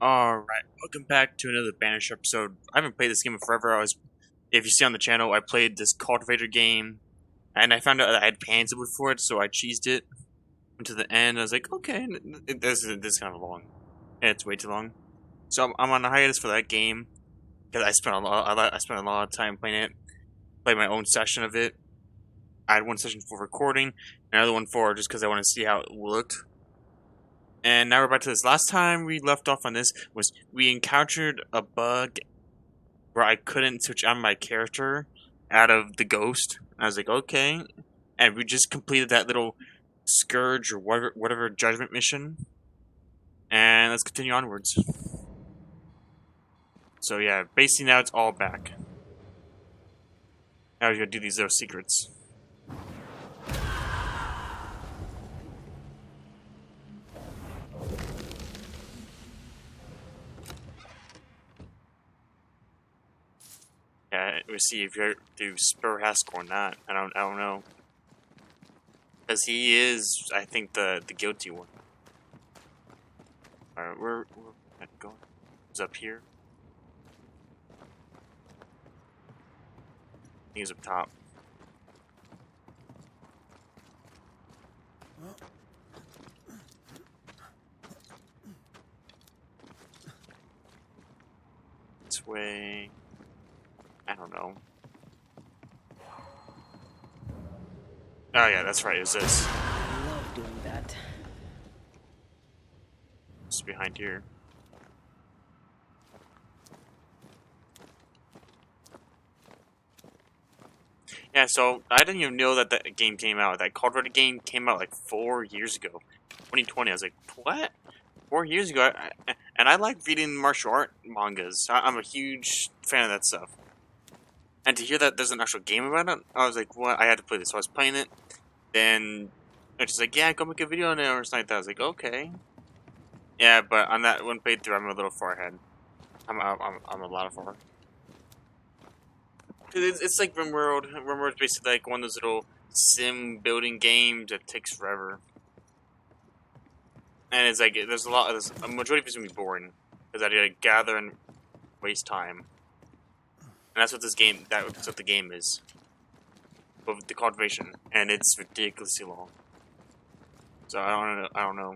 Alright, welcome back to another Banisher episode. I haven't played this game in forever. If you see on the channel, I played this cultivator game, and I found out that I had pans input for it, so I cheesed it until the end. I was like, okay, this is kind of long. Yeah, it's way too long. So I'm on a hiatus for that game because I spent a lot of time playing it. Played my own session of it. I had one session for recording, another one for just because I want to see how it looked. And now we're back to this. Last time we left off on this was we encountered a bug where I couldn't switch on my character out of the ghost. I was like, okay. And we just completed that little scourge or whatever judgment mission. And let's continue onwards. So yeah, basically now it's all back. Now we gotta do these little secrets. Yeah, we'll see if you do Spur Hask or not. I don't know. Because he is, I think, the guilty one. Alright, we're going. He's up here. He's up top. This way. I don't know. Oh yeah, that's right, it was this. I love doing that. It's behind here. Yeah, so I didn't even know that that game came out. That cultivator game came out like 4 years ago. 2020. I was like, what? 4 years ago? And I like reading martial art mangas. I'm a huge fan of that stuff. And to hear that there's an actual game about it, I was like, what? I had to play this. So I was playing it. Then it's just like, yeah, go make a video on it or something like that. I was like, okay. Yeah, but on that one playthrough, I'm a little far ahead. I'm a lot far. It's like RimWorld. RimWorld's basically like one of those little sim building games that takes forever. And it's like, there's a majority of it's gonna be boring. Because I gotta gather and waste time. And that's what that's what the game is. With the cultivation. And it's ridiculously long. So I don't know.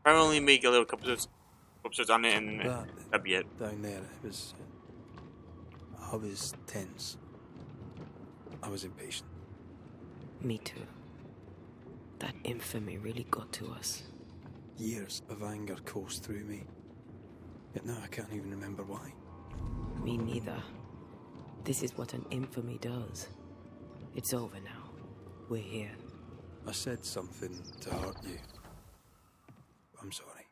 Probably only make a little couple episodes on it and that'd be it. Down there, I was tense. I was impatient. Me too. That infamy really got to us. Years of anger coursed through me. Yet now I can't even remember why. Me neither. This is what an infamy does. It's over now. We're here. I said something to hurt you. I'm sorry.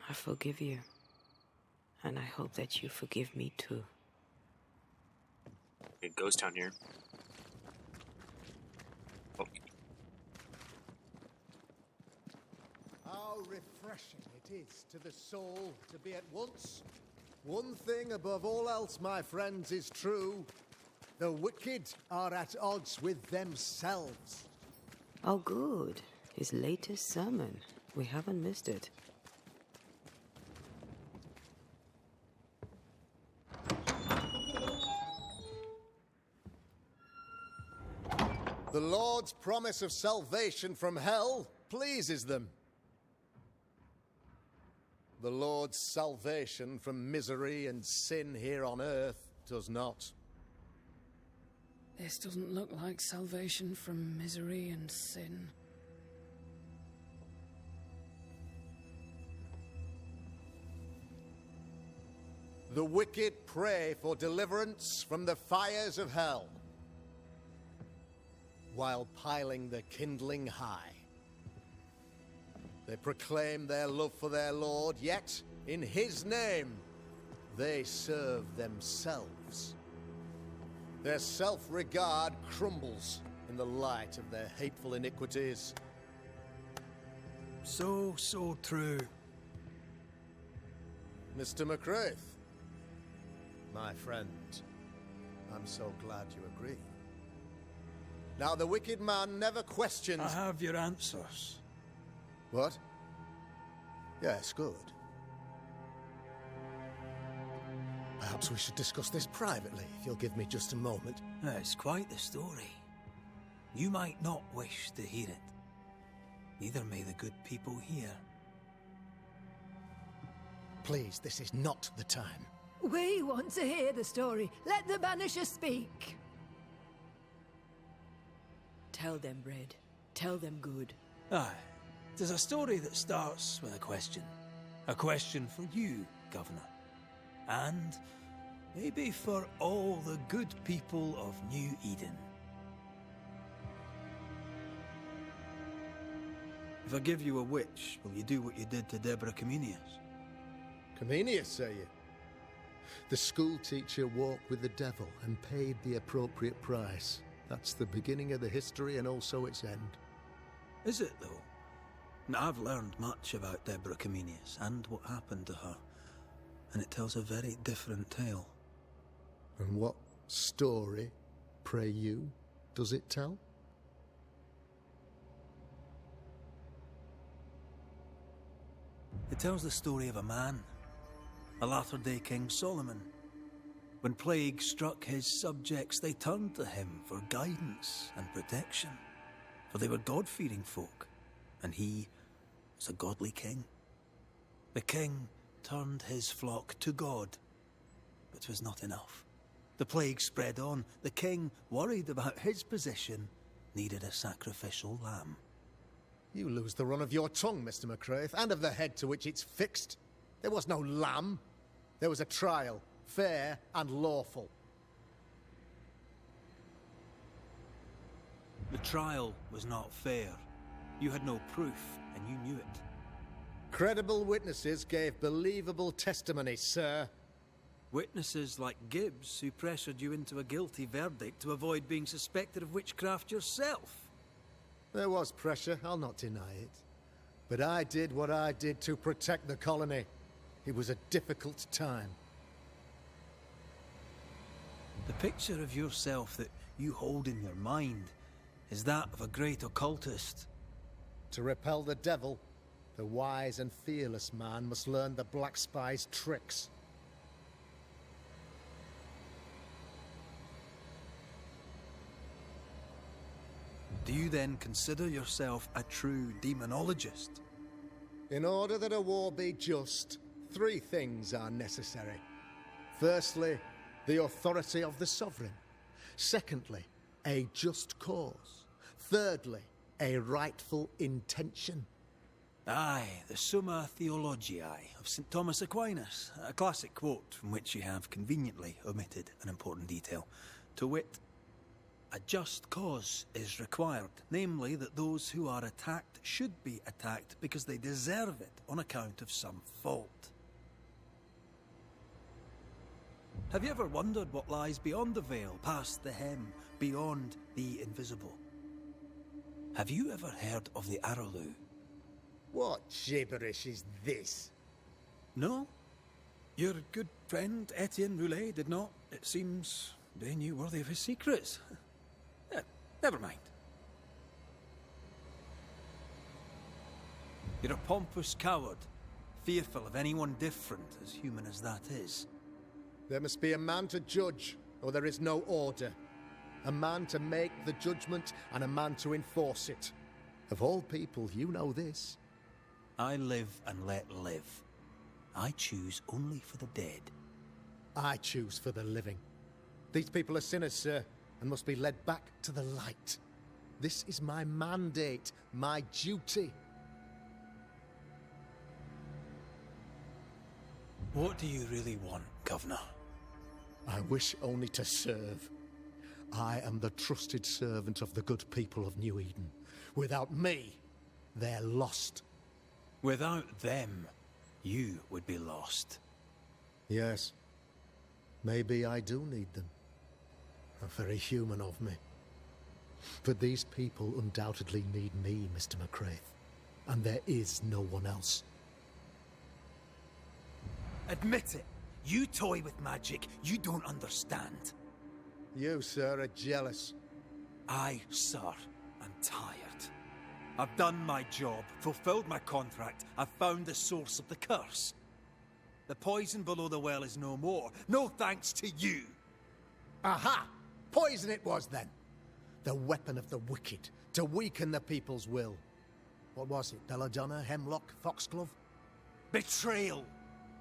I forgive you. And I hope that you forgive me too. It goes down here. Oh. How refreshing it is to the soul to be at once. One thing above all else, my friends, is true. The wicked are at odds with themselves. Oh, good. His latest sermon. We haven't missed it. The Lord's promise of salvation from hell pleases them. The Lord's salvation from misery and sin here on earth does not. This doesn't look like salvation from misery and sin. The wicked pray for deliverance from the fires of hell, while piling the kindling high. They proclaim their love for their Lord, yet, in His name, they serve themselves. Their self-regard crumbles in the light of their hateful iniquities. So true. Mr. McCraith, my friend, I'm so glad you agree. Now, the wicked man never questions... I have your answers. What? Yes, good. Perhaps we should discuss this privately, if you'll give me just a moment. It's quite the story. You might not wish to hear it. Neither may the good people here. Please, this is not the time. We want to hear the story. Let the Banisher speak. Tell them, Red. Tell them good. Aye. 'Tis a story that starts with a question. A question for you, Governor. And maybe for all the good people of New Eden. If I give you a witch, will you do what you did to Deborah Comenius? Comenius, say you? The school teacher walked with the devil and paid the appropriate price. That's the beginning of the history and also its end. Is it, though? Now, I've learned much about Deborah Comenius and what happened to her, and it tells a very different tale. And what story, pray you, does it tell? It tells the story of a man, a latter-day King Solomon. When plague struck his subjects, they turned to him for guidance and protection, for they were God-fearing folk, and he was a godly king. The king turned his flock to God, but 'twas not enough. The plague spread on. The king, worried about his position, needed a sacrificial lamb. You lose the run of your tongue, Mr. McCraith, and of the head to which it's fixed. There was no lamb. There was a trial, fair and lawful. The trial was not fair. You had no proof, and you knew it. Credible witnesses gave believable testimony, sir. Witnesses like Gibbs, who pressured you into a guilty verdict to avoid being suspected of witchcraft yourself. There was pressure, I'll not deny it. But I did what I did to protect the colony. It was a difficult time. The picture of yourself that you hold in your mind is that of a great occultist. To repel the devil, the wise and fearless man must learn the Black Spy's tricks. Do you then consider yourself a true demonologist? In order that a war be just, 3 things are necessary. Firstly, the authority of the sovereign. Secondly, a just cause. Thirdly, a rightful intention. Aye, the Summa Theologiae of St. Thomas Aquinas, a classic quote from which you have conveniently omitted an important detail. To wit, a just cause is required, namely that those who are attacked should be attacked because they deserve it on account of some fault. Have you ever wondered what lies beyond the veil, past the hem, beyond the invisible? Have you ever heard of the Arrowloo? What gibberish is this? No? Your good friend Etienne Roulet did not, it seems, deign you worthy of his secrets. Never mind. You're a pompous coward, fearful of anyone different, as human as that is. There must be a man to judge, or there is no order. A man to make the judgment, and a man to enforce it. Of all people, you know this. I live and let live. I choose only for the dead. I choose for the living. These people are sinners, sir, and must be led back to the light. This is my mandate, my duty. What do you really want, Governor? I wish only to serve. I am the trusted servant of the good people of New Eden. Without me, they're lost. Without them, you would be lost. Yes. Maybe I do need them. Very human of me. But these people undoubtedly need me, Mr. McCraith. And there is no one else. Admit it. You toy with magic you don't understand. You, sir, are jealous. I, sir, am tired. I've done my job, fulfilled my contract, I've found the source of the curse. The poison below the well is no more. No thanks to you. Aha! Poison it was then. The weapon of the wicked, to weaken the people's will. What was it? Belladonna, hemlock, foxglove? Betrayal.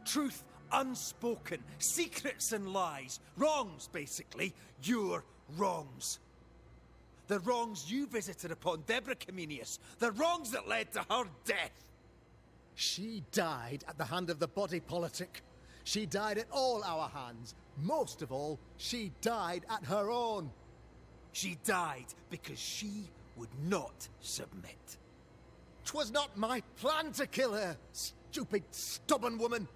Truth unspoken. Secrets and lies. Wrongs, basically. Your wrongs. The wrongs you visited upon Deborah Comenius. The wrongs that led to her death. She died at the hand of the body politic. She died at all our hands. Most of all, she died at her own. She died because she would not submit. 'Twas not my plan to kill her, stupid, stubborn woman.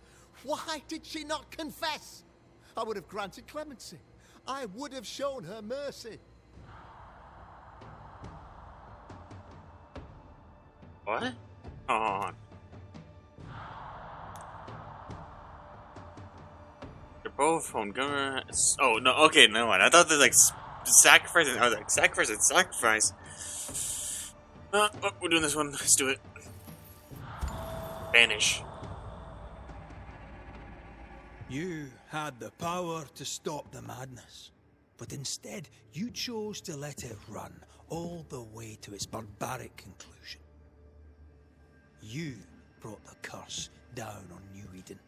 Why did she not confess? I would have granted clemency. I would have shown her mercy. What? Hold on. They're both home government. Oh no. Okay, no one. I thought they're like sacrifice. I was like sacrifice and sacrifice. Oh, we're doing this one. Let's do it. Banish. You had the power to stop the madness, but instead you chose to let it run all the way to its barbaric conclusion. You brought the curse down on New Eden.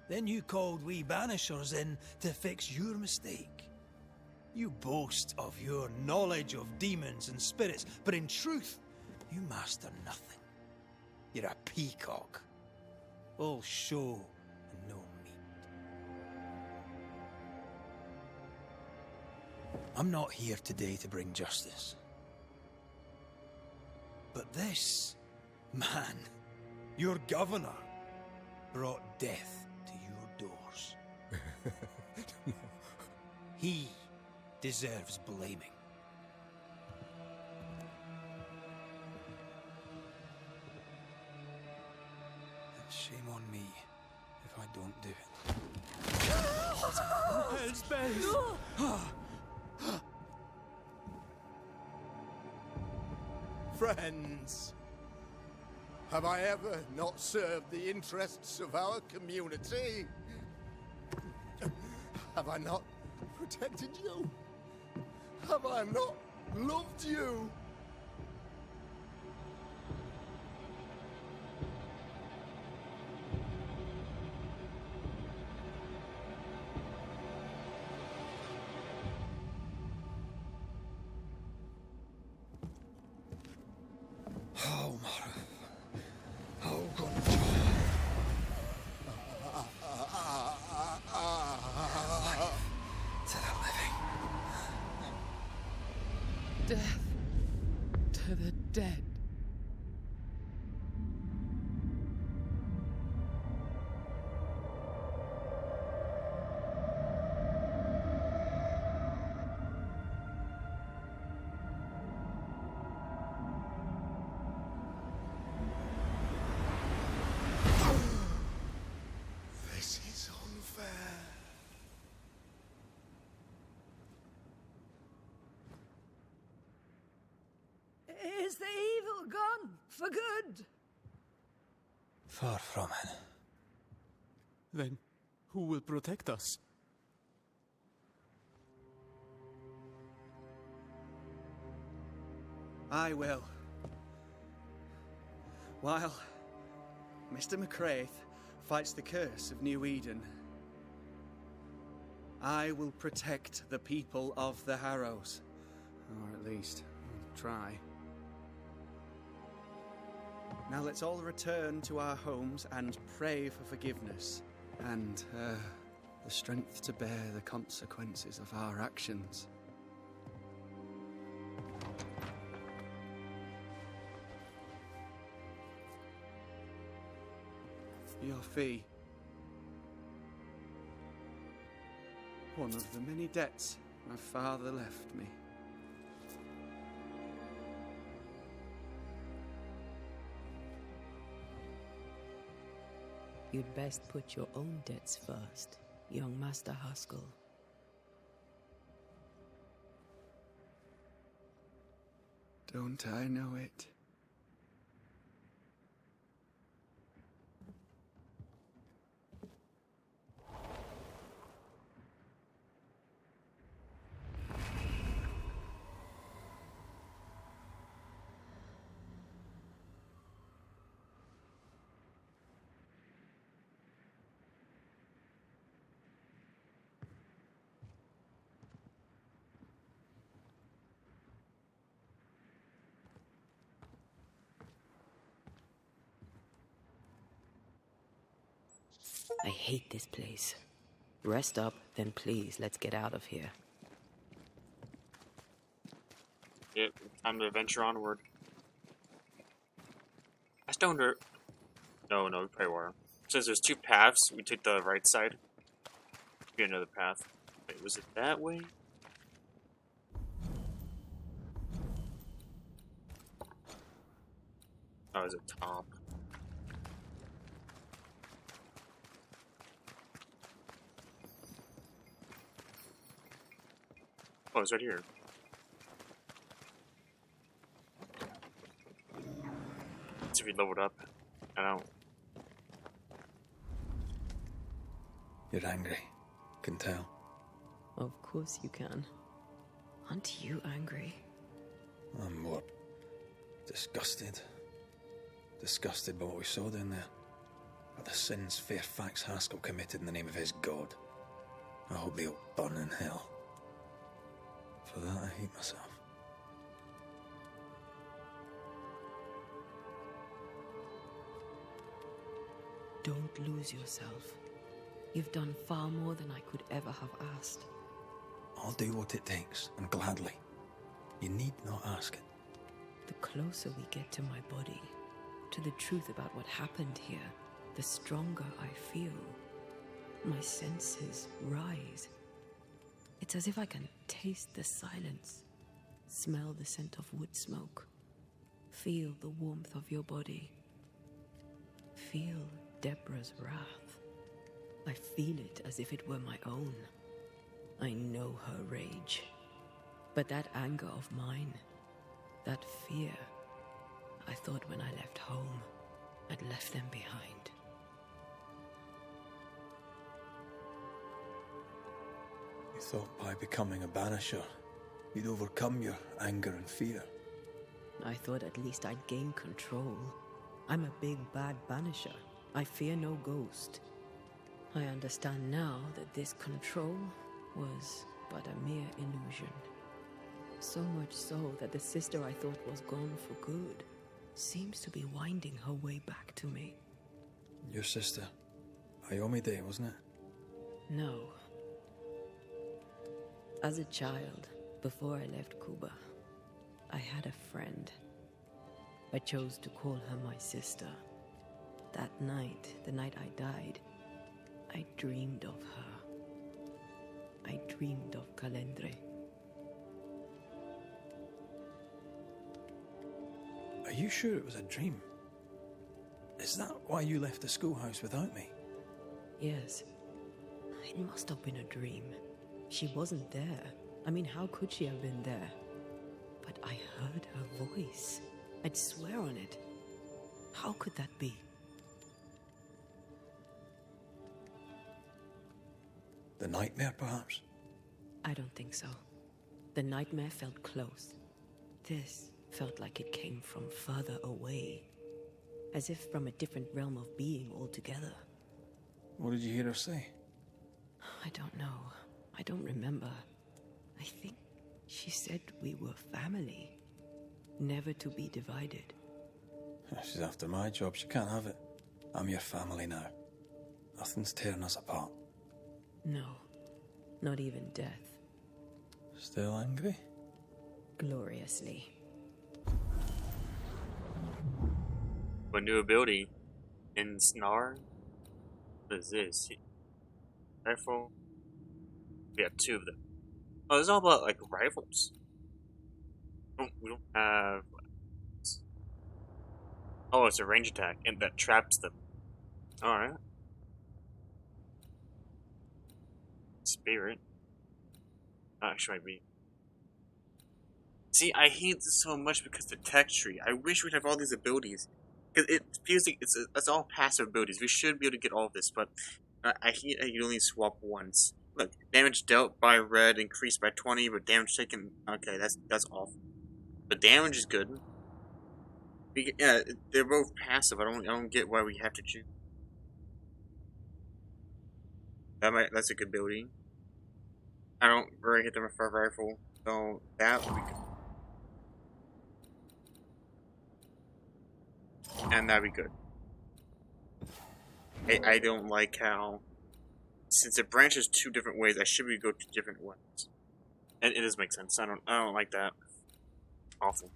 Then you called we Banishers in to fix your mistake. You boast of your knowledge of demons and spirits, but in truth, you master nothing. You're a peacock. All show and no meat. I'm not here today to bring justice. But this man, your governor, brought death to your doors. He deserves blaming. And shame on me if I don't do it. Hell's bells! Friends, have I ever not served the interests of our community? Have I not protected you? Have I not loved you? Oh, Mara. Oh, God. To the living. Death to the dead. This is unfair. Is the evil gone for good? Far from it. Then who will protect us? I will. While Mr. McCraith fights the curse of New Eden, I will protect the people of the Harrows. Or at least, try. Now let's all return to our homes and pray for forgiveness and the strength to bear the consequences of our actions. Your fee. One of the many debts my father left me. You'd best put your own debts first, young Master Haskell. Don't I know it? I hate this place. Rest up, then please, let's get out of here. Yep, time to venture onward. I stoned her. No, we probably were. Since there's two paths, we take the right side. Be another path. Wait, was it that way? Oh, is it top? Oh, it's right here. Let's see if we leveled up. I don't. You're angry. Can tell. Of course you can. Aren't you angry? I'm more disgusted. Disgusted by what we saw down there. By the sins Fairfax Haskell committed in the name of his god. I hope they'll burn in hell. For that I hate myself. Don't lose yourself. You've done far more than I could ever have asked. I'll do what it takes, and gladly. You need not ask it. The closer we get to my body, to the truth about what happened here, the stronger I feel. My senses rise. It's as if I can taste the silence, smell the scent of wood smoke, feel the warmth of your body, feel Deborah's wrath. I feel it as if it were my own. I know her rage. But that anger of mine, that fear, I thought when I left home, I'd left them behind. You thought by becoming a banisher, you'd overcome your anger and fear. I thought at least I'd gain control. I'm a big bad banisher. I fear no ghost. I understand now that this control was but a mere illusion. So much so that the sister I thought was gone for good seems to be winding her way back to me. Your sister, Ayomide, wasn't it? No. As a child, before I left Cuba, I had a friend. I chose to call her my sister. That night, the night I died, I dreamed of her. I dreamed of Calendre. Are you sure it was a dream? Is that why you left the schoolhouse without me? Yes. It must have been a dream. She wasn't there. I mean, how could she have been there? But I heard her voice. I'd swear on it. How could that be? The nightmare, perhaps? I don't think so. The nightmare felt close. This felt like it came from further away. As if from a different realm of being altogether. What did you hear her say? I don't know. I don't remember. I think she said we were family. Never to be divided. She's after my job. She can't have it. I'm your family now. Nothing's tearing us apart. No. Not even death. Still angry? Gloriously. A new ability in Snar. What is this? Rifle. We have two of them. Oh, it's all about like rifles. We don't have. Oh, it's a range attack, and that traps them. All right. Spirit. Actually, might be. See, I hate this so much because the tech tree. I wish we'd have all these abilities. Because it feels like it's all passive abilities. We should be able to get all of this, but I hate you only swap once. Look, damage dealt by red increased by 20, but damage taken. Okay, that's awful. But damage is good. Yeah, they're both passive. I don't get why we have to choose. That's a good ability. I don't really hit them with a rifle, so that would be good. And that'd be good. I don't like how, since it branches two different ways, I should be go to different ones. And it does make sense. I don't like that. Awful.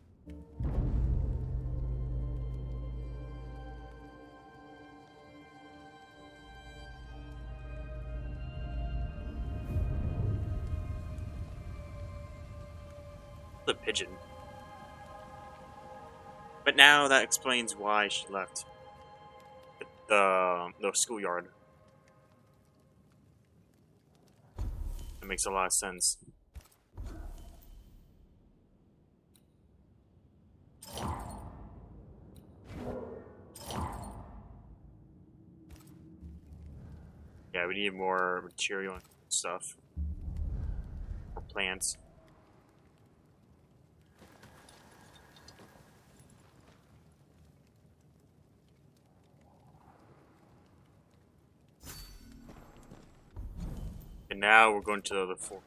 The pigeon. But now that explains why she left the schoolyard. That makes a lot of sense. Yeah, we need more material and stuff. More plants. And now we're going to the other four.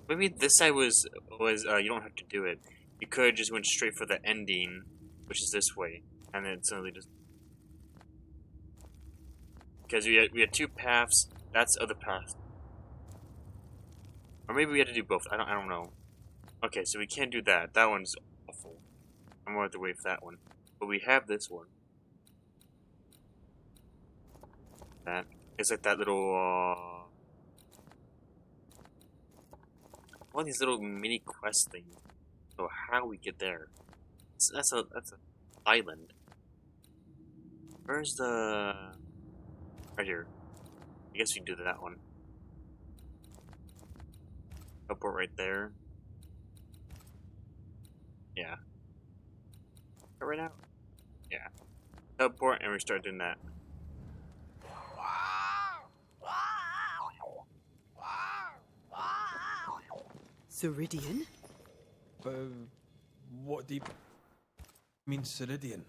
Maybe this side was you don't have to do it. You could just went straight for the ending, which is this way, and then suddenly just because we had two paths. That's the other path, or maybe we had to do both. I don't know. Okay, so we can't do that. That one's awful. I'm gonna have to wait for that one. But we have this one. That it's like that little one of these little mini quest things. So how we get there? That's an island. Where's the right here? I guess we can do that one. Airport right there. Yeah. Right now? Yeah. Teleport and we start doing that. Ceridian? What do you mean, Ceridian?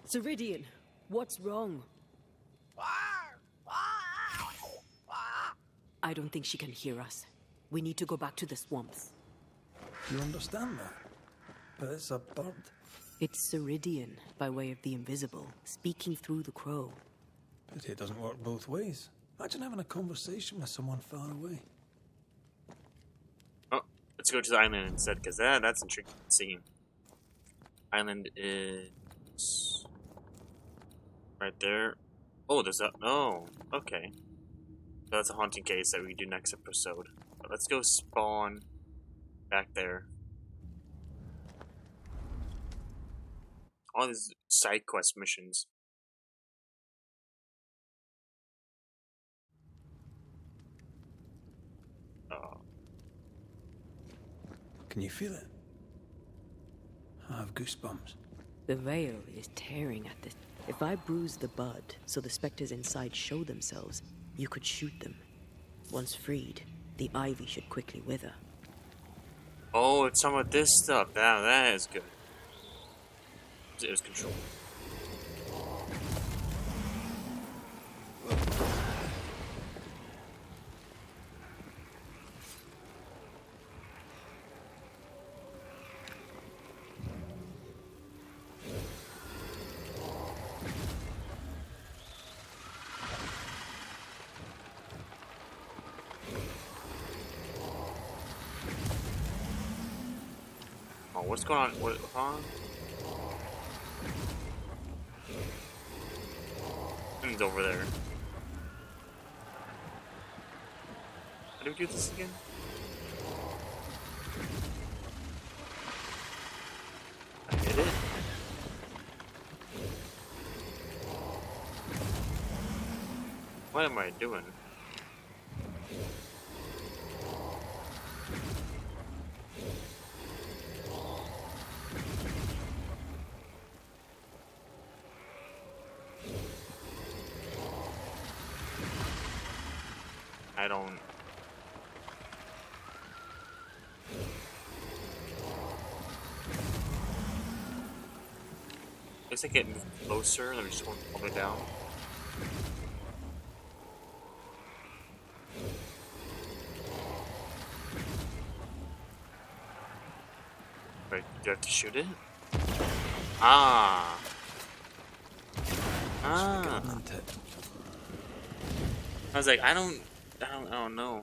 Ceridian, what's wrong? I don't think she can hear us. We need to go back to the swamps. You understand that? But it's a bird. It's Ceridian, by way of the invisible, speaking through the crow. But it doesn't work both ways. Imagine having a conversation with someone far away. Oh, let's go to the island instead, because that's intriguing to see. Island is right there. Oh, there's that. Oh, okay. So that's a haunting case that we do next episode. But let's go spawn back there. All these side quest missions. Can you feel it? I have goosebumps. The veil is tearing at this. If I bruise the bud so the specters inside show themselves, you could shoot them. Once freed, the ivy should quickly wither. Oh, it's some of this stuff. That is good. It was controlled. Oh, what's going on? What? Huh? Something's over there. How do we do this again? I hit it. What am I doing? I don't. Looks like it moved closer. Let me just go all the way down. Wait, do I have to shoot it? Ah. Isn't it? I was like, I don't know.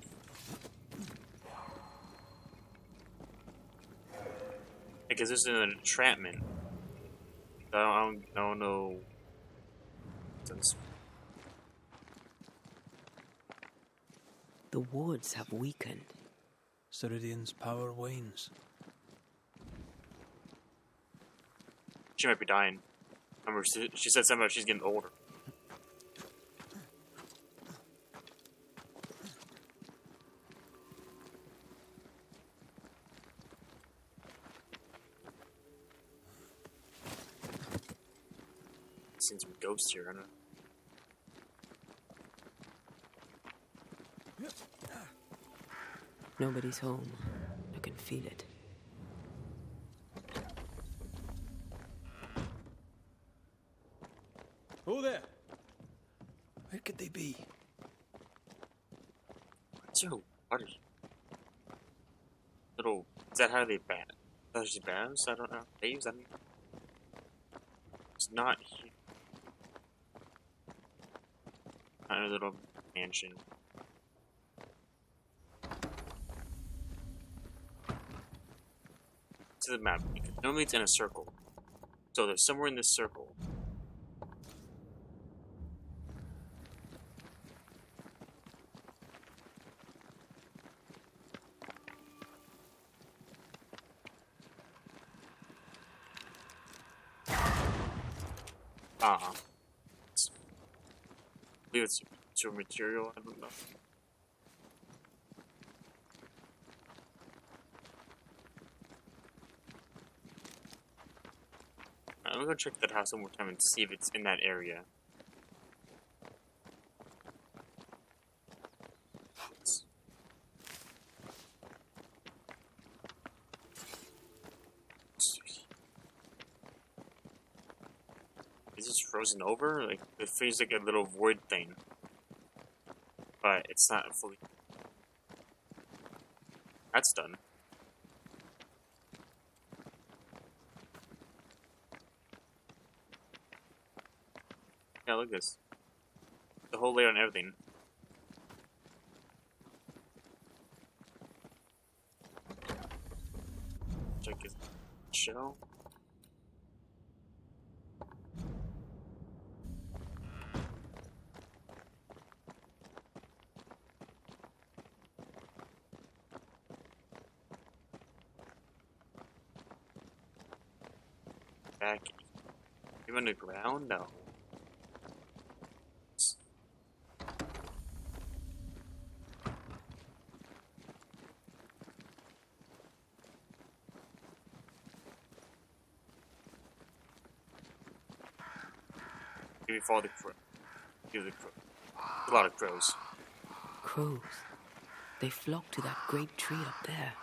Because this is an entrapment. I don't know. The wards have weakened. Ceridian's power wanes. She might be dying. Remember, she said something about she's getting older. Seen some ghosts here, I don't know. Nobody's home. I can feel it. Oh there! Where could they be? So, what is little? Is that how they bat? That's just bats? I don't know. Caves? I don't know. It's not here. Not a little mansion. To the map. Normally it's in a circle. So there's somewhere in this circle. I believe it's to material, I don't know. I'm gonna go check that house one more time and see if it's in that area. Is this frozen over? Like, it feels like a little void thing. But it's not fully... That's done. Yeah, look at this. The whole layout and everything. Check his shell. Back. You underground? No. Maybe follow the crow. Give the crow. A lot of crows. Crows. They flock to that great tree up there.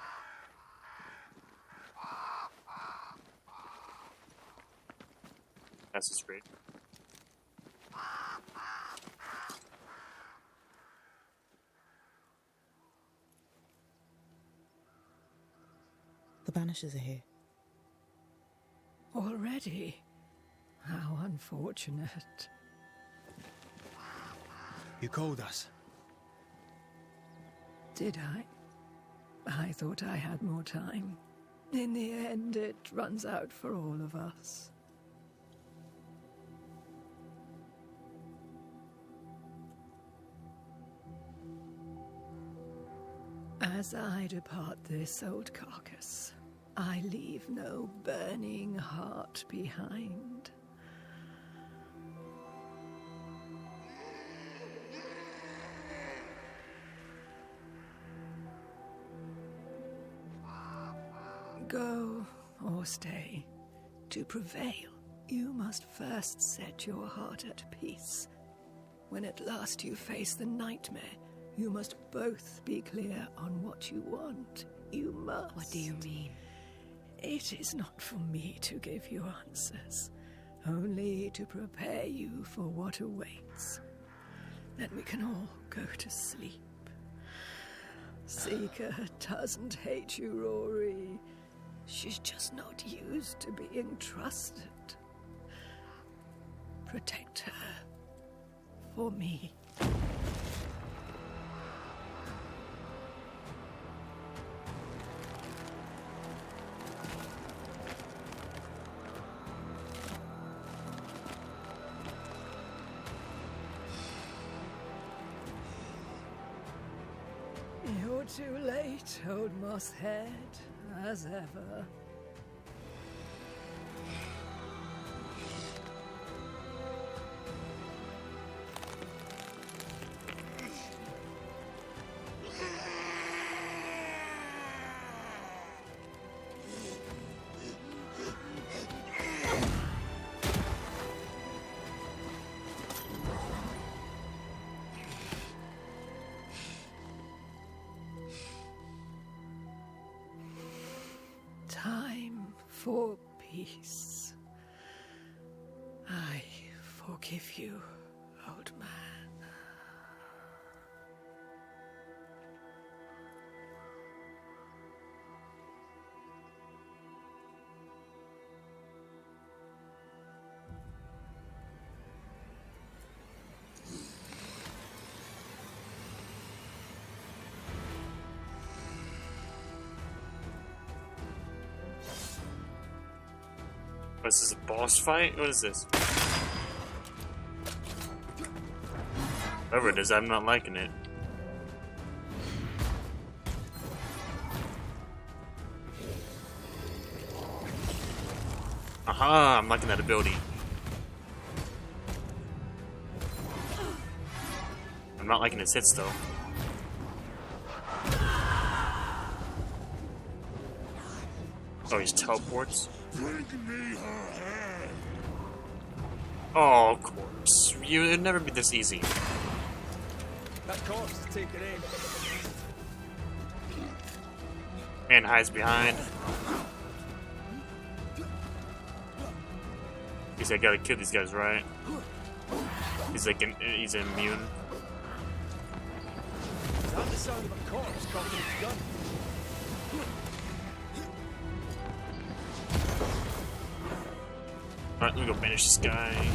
That's just great. The Banishers are here. Already? How unfortunate. You called us. Did I? I thought I had more time. In the end, it runs out for all of us. As I depart this old carcass, I leave no burning heart behind. Go or stay, to prevail, you must first set your heart at peace. When at last you face the nightmare, you must both be clear on what you want. You must. What do you mean? It is not for me to give you answers, only to prepare you for what awaits. Then we can all go to sleep. Seeker doesn't hate you, Rory. She's just not used to being trusted. Protect her. For me. You're too late, old mosshead, as ever. Time for peace. I forgive you, old man. What is this, a boss fight? What is this? Whatever it is, I'm not liking it. Aha, I'm liking that ability. I'm not liking his hits though. Oh, he teleports? Oh, corpse. It'd never be this easy. That corpse is taken aim. Man hides behind. He's like, gotta kill these guys, right? He's like, he's immune. Is that the sound of a corpse cocking its gun? Alright, let me go banish this guy.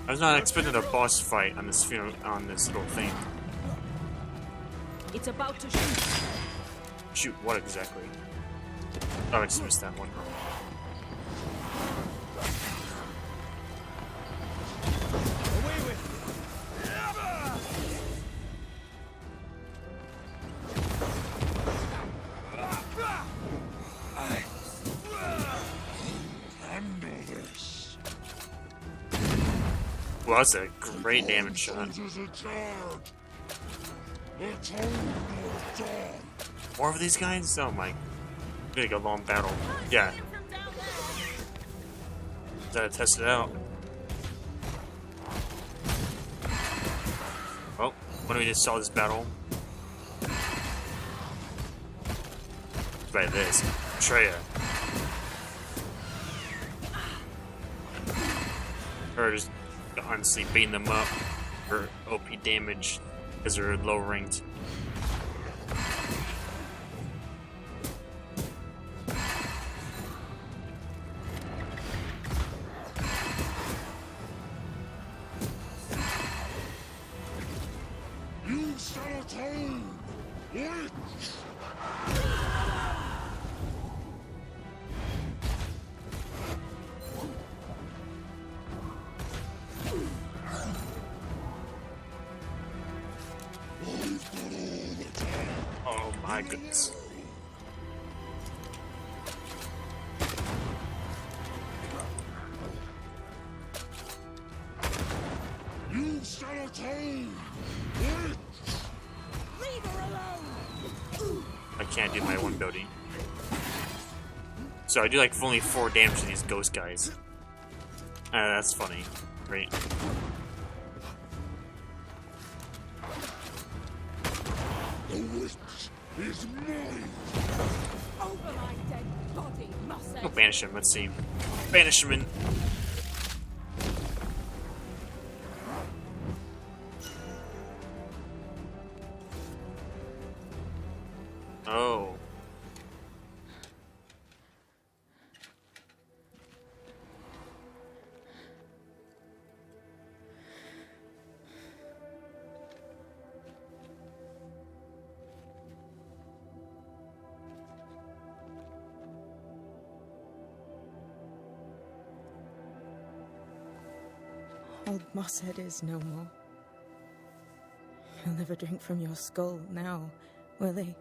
I was not expecting a boss fight on this on this little thing. It's about to shoot. Shoot, what exactly? Oh, I just missed that one. Away with Well, that's a great damage shot. More of these guys? Oh my. Gonna go long battle. Yeah. Gotta test it out. Oh, when we just saw this battle. By this. Treya. Or just honestly beating them up for OP damage because they're low ranked. You shall atone, witch! Oh my goodness. You shall atone, witch! Leave her alone. I can't do my one ability. So I do like only 4 damage to these ghost guys. That's funny. Great. The witch is mine! Over my dead body, must Go banish him. Let's see. Banish him in. Oh. Old Mosshead is no more. He'll never drink from your skull now, will he?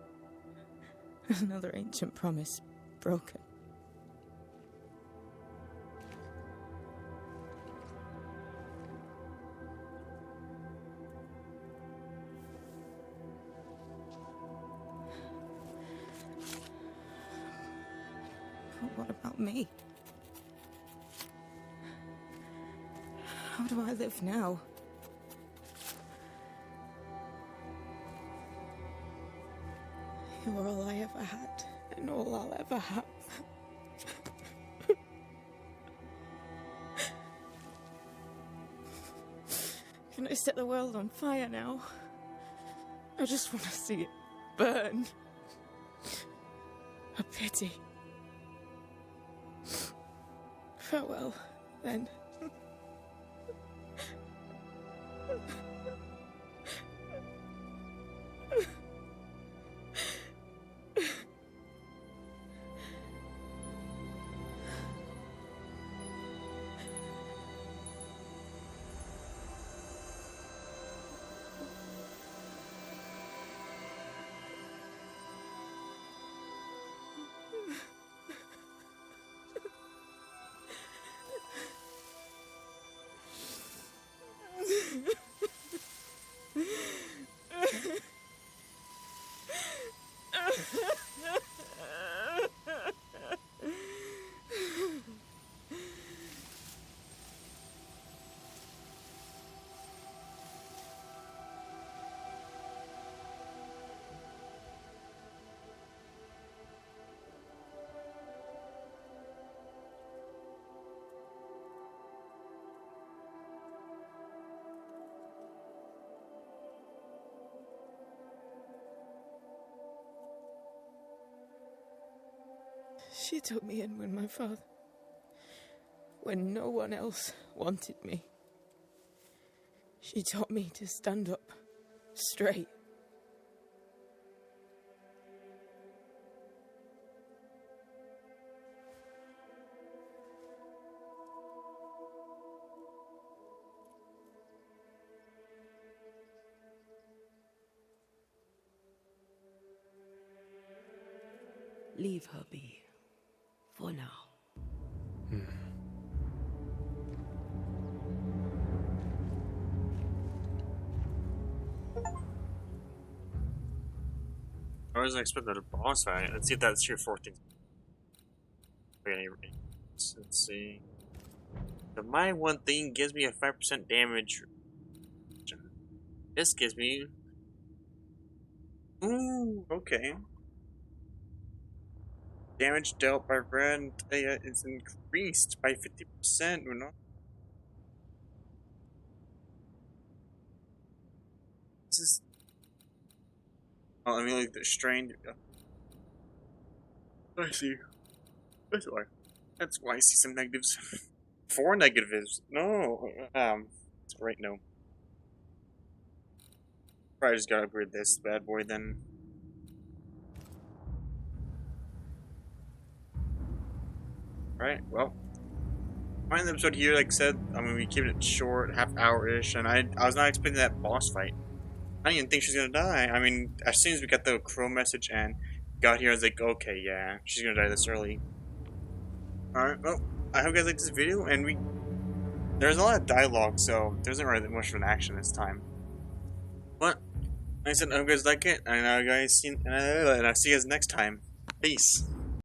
Another ancient promise broken. But what about me? How do I live now? You're all I ever had, and all I'll ever have. Can I set the world on fire now? I just want to see it burn. A pity. Farewell, then. She took me in when no one else wanted me. She taught me to stand up straight. Leave her be. For now. I wasn't expecting a boss fight. Let's see if that's your 14th. Let's see. So my one thing gives me a 5% damage. This gives me... Ooh, okay. Damage dealt by red is increased by 50%, or not? This is... Oh, I mean, like the strain. I see. That's why. That's why I see some negatives. 4 negatives. No. That's right. No. Probably just gotta upgrade this bad boy then. Right. Well. Find the episode here. Like I said, I'm gonna be keeping it short, half hour-ish, and I was not expecting that boss fight. I didn't even think she was gonna die. I mean, as soon as we got the crow message and got here, I was like, okay, yeah, she's gonna die this early. Alright, well, I hope you guys liked this video, and there's a lot of dialogue, so there isn't really that much of an action this time. But, like I said, I hope you guys like it, and I'll see you guys next time. Peace.